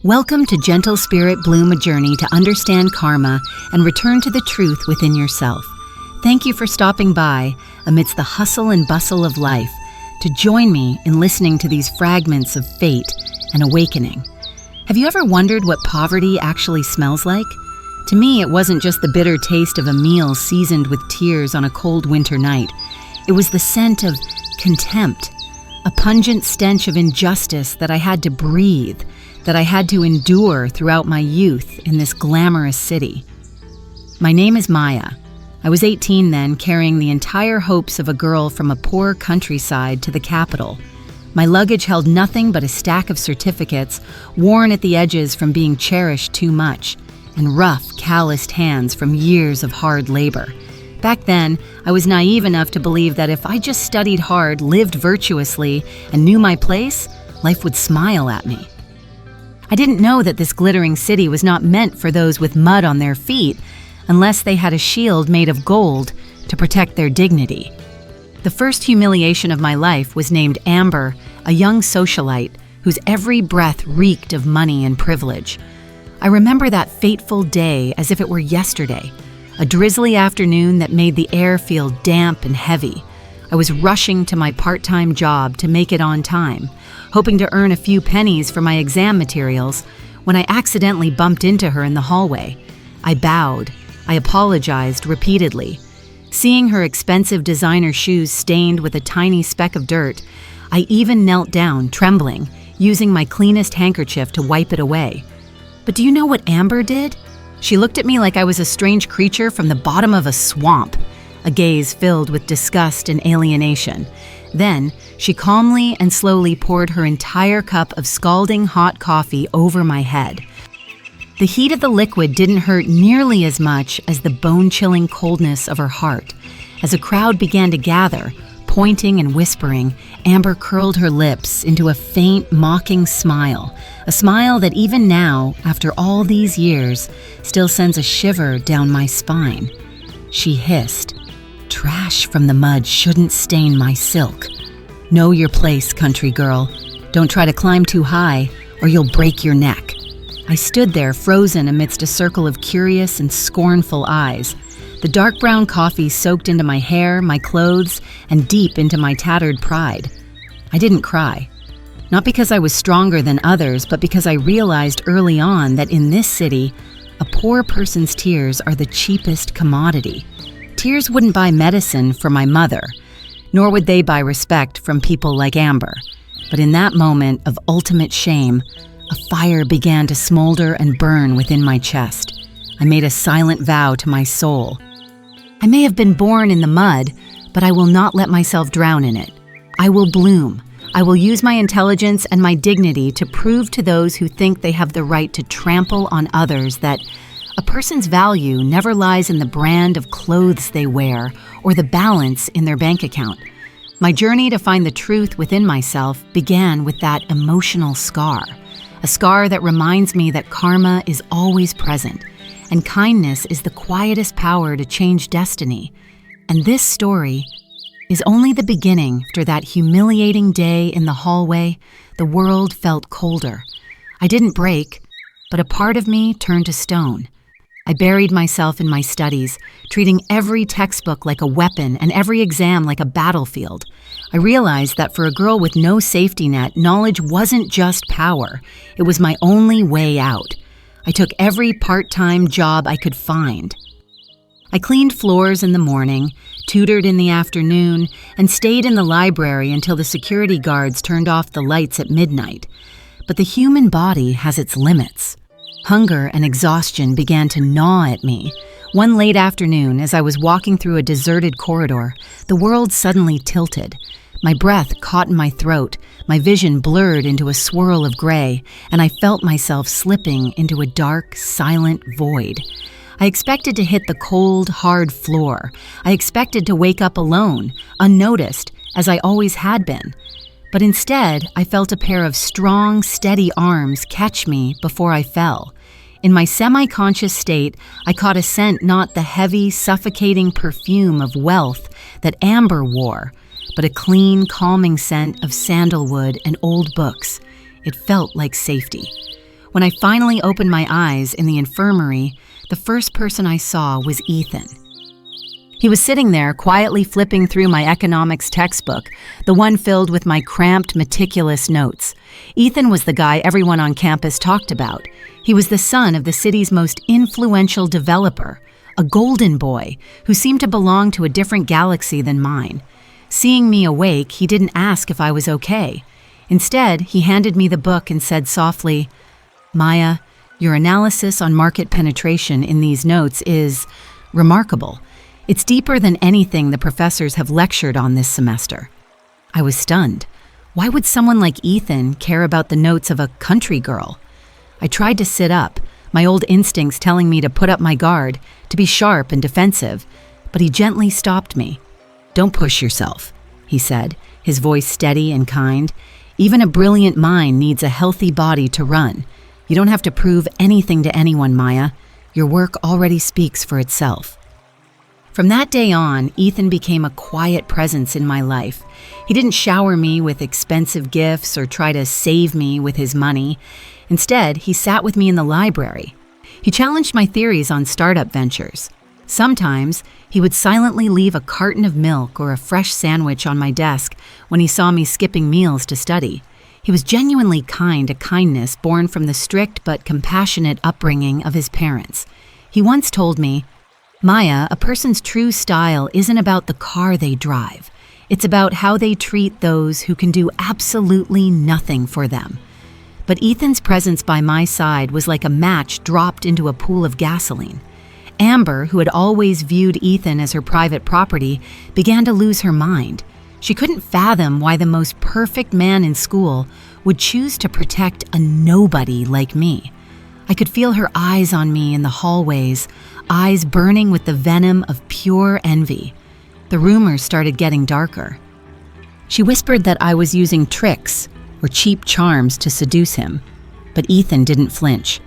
Welcome to Gentle Spirit Bloom, a journey to understand karma and return to the truth within yourself. Thank you for stopping by amidst the hustle and bustle of life to join me in listening to these fragments of fate and awakening. Have you ever wondered what poverty actually smells like? To me, it wasn't just the bitter taste of a meal seasoned with tears on a cold winter night. It was the scent of contempt, a pungent stench of injustice that I had to breathe, that I had to endure throughout my youth in this glamorous city. My name is Maya. I was 18 then, carrying the entire hopes of a girl from a poor countryside to the capital. My luggage held nothing but a stack of certificates, worn at the edges from being cherished too much, and rough, calloused hands from years of hard labor. Back then, I was naive enough to believe that if I just studied hard, lived virtuously, and knew my place, life would smile at me. I didn't know that this glittering city was not meant for those with mud on their feet, unless they had a shield made of gold to protect their dignity. The first humiliation of my life was named Amber, a young socialite whose every breath reeked of money and privilege. I remember that fateful day as if it were yesterday, a drizzly afternoon that made the air feel damp and heavy. I was rushing to my part-time job to make it on time, hoping to earn a few pennies for my exam materials, when I accidentally bumped into her in the hallway. I bowed. I apologized repeatedly. Seeing her expensive designer shoes stained with a tiny speck of dirt, I even knelt down, trembling, using my cleanest handkerchief to wipe it away. But do you know what Amber did? She looked at me like I was a strange creature from the bottom of a swamp, a gaze filled with disgust and alienation. Then, she calmly and slowly poured her entire cup of scalding hot coffee over my head. The heat of the liquid didn't hurt nearly as much as the bone-chilling coldness of her heart. As a crowd began to gather, pointing and whispering, Amber curled her lips into a faint, mocking smile, a smile that even now, after all these years, still sends a shiver down my spine. She hissed, "Trash from the mud shouldn't stain my silk. Know your place, country girl. Don't try to climb too high, or you'll break your neck." I stood there, frozen amidst a circle of curious and scornful eyes. The dark brown coffee soaked into my hair, my clothes, and deep into my tattered pride. I didn't cry. Not because I was stronger than others, but because I realized early on that in this city, a poor person's tears are the cheapest commodity. Tears wouldn't buy medicine for my mother, nor would they buy respect from people like Amber. But in that moment of ultimate shame, a fire began to smolder and burn within my chest. I made a silent vow to my soul. I may have been born in the mud, but I will not let myself drown in it. I will bloom. I will use my intelligence and my dignity to prove to those who think they have the right to trample on others that a person's value never lies in the brand of clothes they wear or the balance in their bank account. My journey to find the truth within myself began with that emotional scar, a scar that reminds me that karma is always present, and kindness is the quietest power to change destiny. And this story is only the beginning. After that humiliating day in the hallway, the world felt colder. I didn't break, but a part of me turned to stone. I buried myself in my studies, treating every textbook like a weapon and every exam like a battlefield. I realized that for a girl with no safety net, knowledge wasn't just power. It was my only way out. I took every part-time job I could find. I cleaned floors in the morning, tutored in the afternoon, and stayed in the library until the security guards turned off the lights at midnight. But the human body has its limits. Hunger and exhaustion began to gnaw at me. One late afternoon, as I was walking through a deserted corridor, the world suddenly tilted. My breath caught in my throat, my vision blurred into a swirl of gray, and I felt myself slipping into a dark, silent void. I expected to hit the cold, hard floor. I expected to wake up alone, unnoticed, as I always had been. But instead, I felt a pair of strong, steady arms catch me before I fell. In my semi-conscious state, I caught a scent not the heavy, suffocating perfume of wealth that Amber wore, but a clean, calming scent of sandalwood and old books. It felt like safety. When I finally opened my eyes in the infirmary, the first person I saw was Ethan. He was sitting there quietly flipping through my economics textbook, the one filled with my cramped, meticulous notes. Ethan was the guy everyone on campus talked about. He was the son of the city's most influential developer, a golden boy who seemed to belong to a different galaxy than mine. Seeing me awake, he didn't ask if I was okay. Instead, he handed me the book and said softly, "Maya, your analysis on market penetration in these notes is remarkable. It's deeper than anything the professors have lectured on this semester." I was stunned. Why would someone like Ethan care about the notes of a country girl? I tried to sit up, my old instincts telling me to put up my guard, to be sharp and defensive, but he gently stopped me. "Don't push yourself," he said, his voice steady and kind. "Even a brilliant mind needs a healthy body to run. You don't have to prove anything to anyone, Maya. Your work already speaks for itself." From that day on, Ethan became a quiet presence in my life. He didn't shower me with expensive gifts or try to save me with his money. Instead, he sat with me in the library. He challenged my theories on startup ventures. Sometimes, he would silently leave a carton of milk or a fresh sandwich on my desk when he saw me skipping meals to study. He was genuinely kind, a kindness born from the strict but compassionate upbringing of his parents. He once told me, "Maya, a person's true style isn't about the car they drive. It's about how they treat those who can do absolutely nothing for them." But Ethan's presence by my side was like a match dropped into a pool of gasoline. Amber, who had always viewed Ethan as her private property, began to lose her mind. She couldn't fathom why the most perfect man in school would choose to protect a nobody like me. I could feel her eyes on me in the hallways, eyes burning with the venom of pure envy. The rumors started getting darker. She whispered that I was using tricks or cheap charms to seduce him, but Ethan didn't flinch.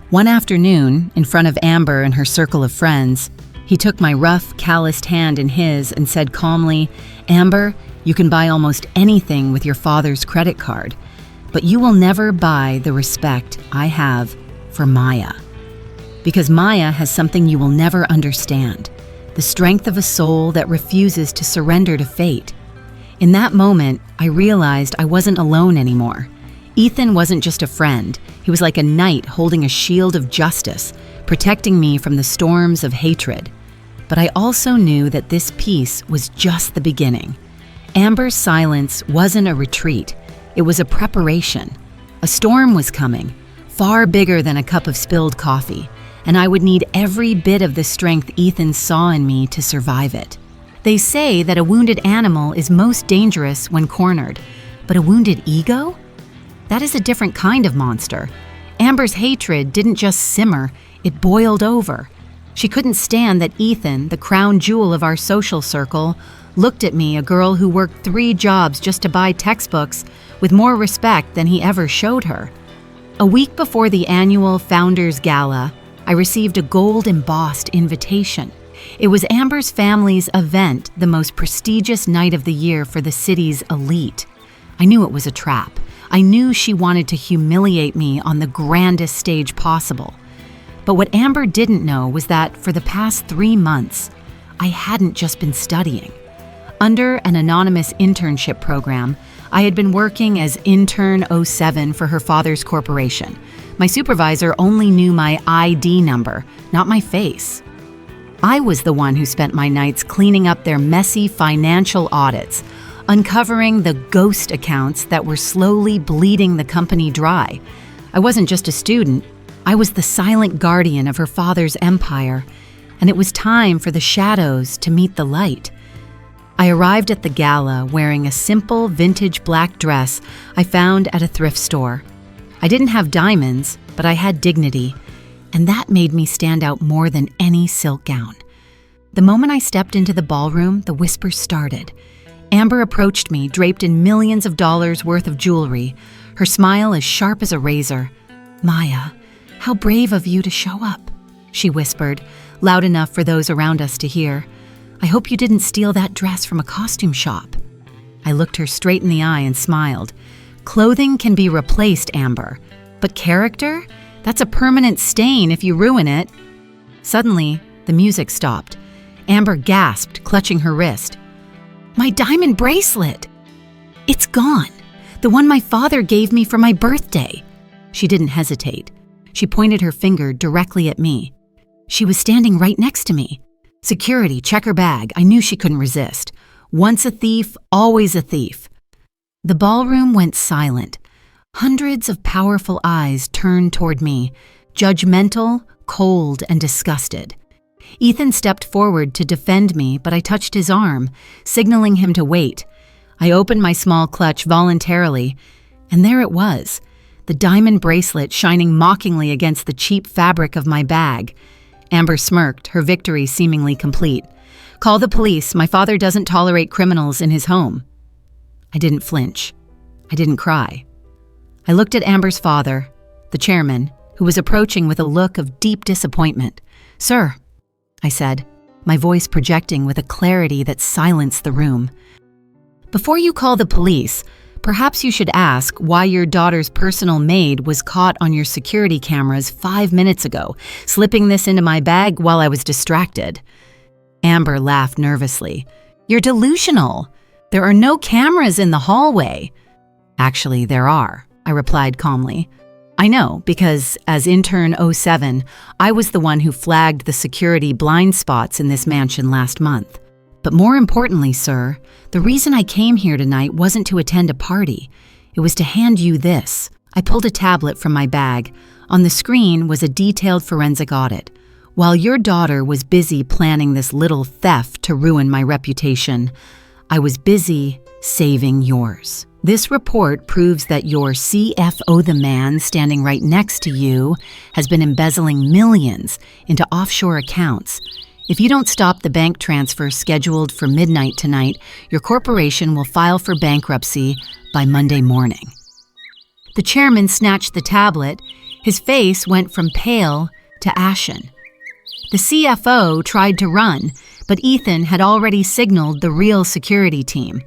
One afternoon, in front of Amber and her circle of friends, he took my rough, calloused hand in his and said calmly, "Amber, you can buy almost anything with your father's credit card, but you will never buy the respect I have for Maya. Because Maya has something you will never understand, the strength of a soul that refuses to surrender to fate." In that moment, I realized I wasn't alone anymore. Ethan wasn't just a friend. He was like a knight holding a shield of justice, protecting me from the storms of hatred. But I also knew that this peace was just the beginning. Amber's silence wasn't a retreat. It was a preparation. A storm was coming, far bigger than a cup of spilled coffee, and I would need every bit of the strength Ethan saw in me to survive it. They say that a wounded animal is most dangerous when cornered, but a wounded ego? That is a different kind of monster. Amber's hatred didn't just simmer, it boiled over. She couldn't stand that Ethan, the crown jewel of our social circle, looked at me, a girl who worked 3 jobs just to buy textbooks, with more respect than he ever showed her. A week before the annual Founders Gala, I received a gold-embossed invitation. It was Amber's family's event, the most prestigious night of the year for the city's elite. I knew it was a trap. I knew she wanted to humiliate me on the grandest stage possible. But what Amber didn't know was that for the past 3 months, I hadn't just been studying. Under an anonymous internship program, I had been working as intern 07 for her father's corporation. My supervisor only knew my ID number, not my face. I was the one who spent my nights cleaning up their messy financial audits, uncovering the ghost accounts that were slowly bleeding the company dry. I wasn't just a student, I was the silent guardian of her father's empire, and it was time for the shadows to meet the light. I arrived at the gala wearing a simple vintage black dress I found at a thrift store. I didn't have diamonds, but I had dignity, and that made me stand out more than any silk gown. The moment I stepped into the ballroom, the whispers started. Amber approached me, draped in millions of dollars worth of jewelry, her smile as sharp as a razor. "Maya, how brave of you to show up," she whispered, loud enough for those around us to hear. "I hope you didn't steal that dress from a costume shop." I looked her straight in the eye and smiled. "Clothing can be replaced, Amber, But character? That's a permanent stain if you ruin it. Suddenly, the music stopped. Amber gasped, clutching her wrist. My diamond bracelet! It's gone. The one my father gave me for my birthday. She didn't hesitate. She pointed her finger directly at me. She was standing right next to me. Security, check her bag. I knew she couldn't resist. Once a thief, always a thief. The ballroom went silent. Hundreds of powerful eyes turned toward me, judgmental, cold, and disgusted. Ethan stepped forward to defend me, but I touched his arm, signaling him to wait. I opened my small clutch voluntarily, and there it was, the diamond bracelet shining mockingly against the cheap fabric of my bag. Amber smirked, her victory seemingly complete. Call the police. My father doesn't tolerate criminals in his home. I didn't flinch. I didn't cry. I looked at Amber's father, the chairman, who was approaching with a look of deep disappointment. Sir, I said, my voice projecting with a clarity that silenced the room. Before you call the police, perhaps you should ask why your daughter's personal maid was caught on your security cameras 5 minutes ago, slipping this into my bag while I was distracted. Amber laughed nervously. You're delusional. There are no cameras in the hallway. Actually, there are, I replied calmly. I know, because as intern 07, I was the one who flagged the security blind spots in this mansion last month. But more importantly, sir, the reason I came here tonight wasn't to attend a party. It was to hand you this. I pulled a tablet from my bag. On the screen was a detailed forensic audit. While your daughter was busy planning this little theft to ruin my reputation, I was busy saving yours. This report proves that your CFO, the man standing right next to you, has been embezzling millions into offshore accounts. If you don't stop the bank transfer scheduled for midnight tonight, your corporation will file for bankruptcy by Monday morning. The chairman snatched the tablet. His face went from pale to ashen. The CFO tried to run, but Ethan had already signaled the real security team.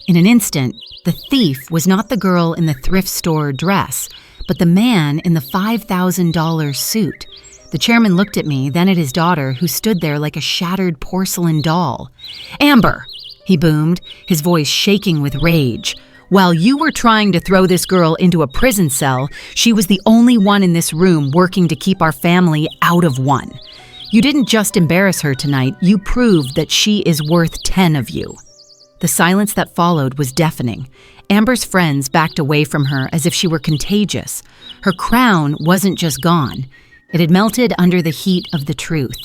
In an instant, the thief was not the girl in the thrift store dress, but the man in the $5,000 suit. The chairman looked at me, then at his daughter, who stood there like a shattered porcelain doll. Amber, he boomed, his voice shaking with rage. While you were trying to throw this girl into a prison cell, she was the only one in this room working to keep our family out of one. You didn't just embarrass her tonight, you proved that she is worth 10 of you. The silence that followed was deafening. Amber's friends backed away from her as if she were contagious. Her crown wasn't just gone. It had melted under the heat of the truth.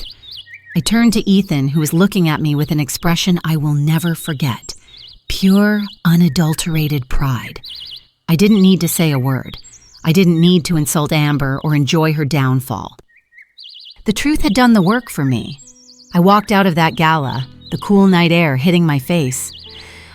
I turned to Ethan, who was looking at me with an expression I will never forget. Pure, unadulterated pride. I didn't need to say a word. I didn't need to insult Amber or enjoy her downfall. The truth had done the work for me. I walked out of that gala, the cool night air hitting my face.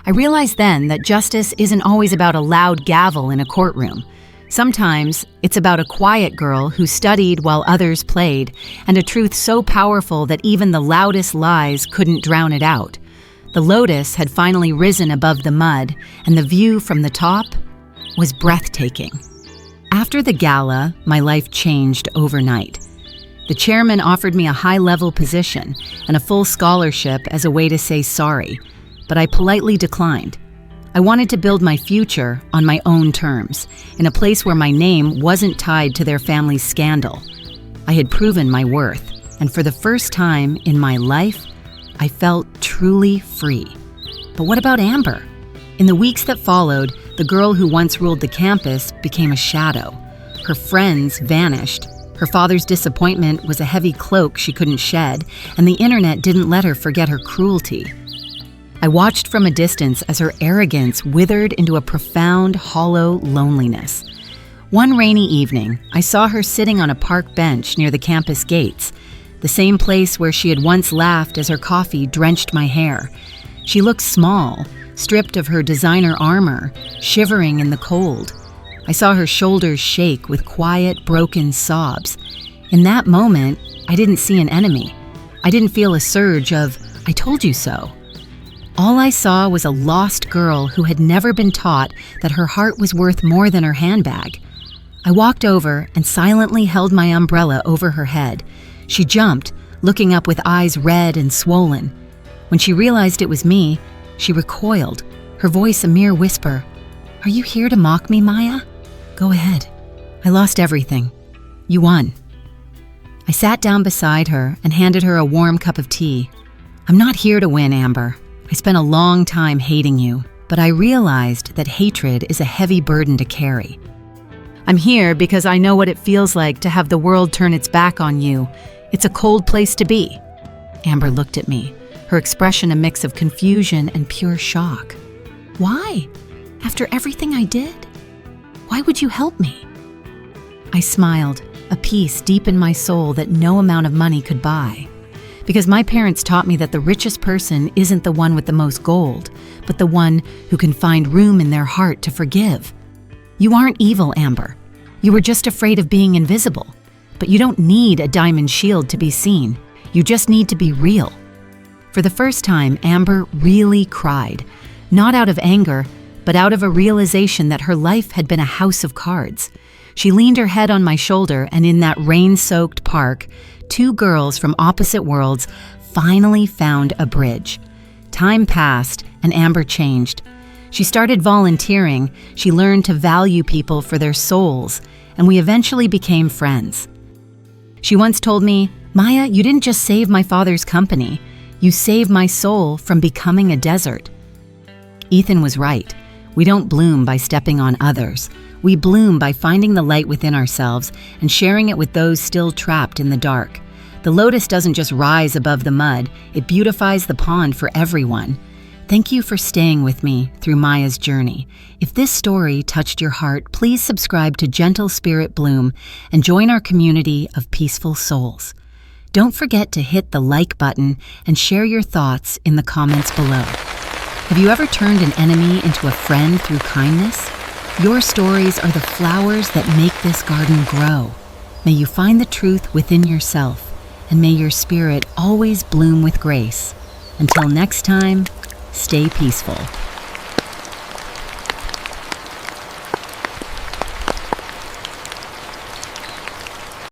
I realized then that justice isn't always about a loud gavel in a courtroom. Sometimes it's about a quiet girl who studied while others played, and a truth so powerful that even the loudest lies couldn't drown it out. The lotus had finally risen above the mud, and the view from the top was breathtaking. After the gala, my life changed overnight. The chairman offered me a high-level position and a full scholarship as a way to say sorry, but I politely declined. I wanted to build my future on my own terms, in a place where my name wasn't tied to their family's scandal. I had proven my worth, and for the first time in my life, I felt truly free. But what about Amber? In the weeks that followed, the girl who once ruled the campus became a shadow. Her friends vanished. Her father's disappointment was a heavy cloak she couldn't shed, and the internet didn't let her forget her cruelty. I watched from a distance as her arrogance withered into a profound, hollow loneliness. One rainy evening, I saw her sitting on a park bench near the campus gates, the same place where she had once laughed as her coffee drenched my hair. She looked small, stripped of her designer armor, shivering in the cold. I saw her shoulders shake with quiet, broken sobs. In that moment, I didn't see an enemy. I didn't feel a surge of, "I told you so." All I saw was a lost girl who had never been taught that her heart was worth more than her handbag. I walked over and silently held my umbrella over her head. She jumped, looking up with eyes red and swollen. When she realized it was me, she recoiled, her voice a mere whisper. "Are you here to mock me, Maya? Go ahead. I lost everything. You won." I sat down beside her and handed her a warm cup of tea. "I'm not here to win, Amber. I spent a long time hating you, but I realized that hatred is a heavy burden to carry. I'm here because I know what it feels like to have the world turn its back on you. It's a cold place to be." Amber looked at me, her expression a mix of confusion and pure shock. "Why? After everything I did? Why would you help me?" I smiled, a peace deep in my soul that no amount of money could buy. Because my parents taught me that the richest person isn't the one with the most gold, but the one who can find room in their heart to forgive. You aren't evil, Amber. You were just afraid of being invisible. But you don't need a diamond shield to be seen. You just need to be real. For the first time, Amber really cried, not out of anger, but out of a realization that her life had been a house of cards. She leaned her head on my shoulder, and in that rain-soaked park, two girls from opposite worlds finally found a bridge. Time passed, and Amber changed. She started volunteering, she learned to value people for their souls, and we eventually became friends. She once told me, "Maya, you didn't just save my father's company, you saved my soul from becoming a desert." Ethan was right. We don't bloom by stepping on others. We bloom by finding the light within ourselves and sharing it with those still trapped in the dark. The lotus doesn't just rise above the mud, it beautifies the pond for everyone. Thank you for staying with me through Maya's journey. If this story touched your heart, please subscribe to Gentle Spirit Bloom and join our community of peaceful souls. Don't forget to hit the like button and share your thoughts in the comments below. Have you ever turned an enemy into a friend through kindness? Your stories are the flowers that make this garden grow. May you find the truth within yourself, and may your spirit always bloom with grace. Until next time, stay peaceful.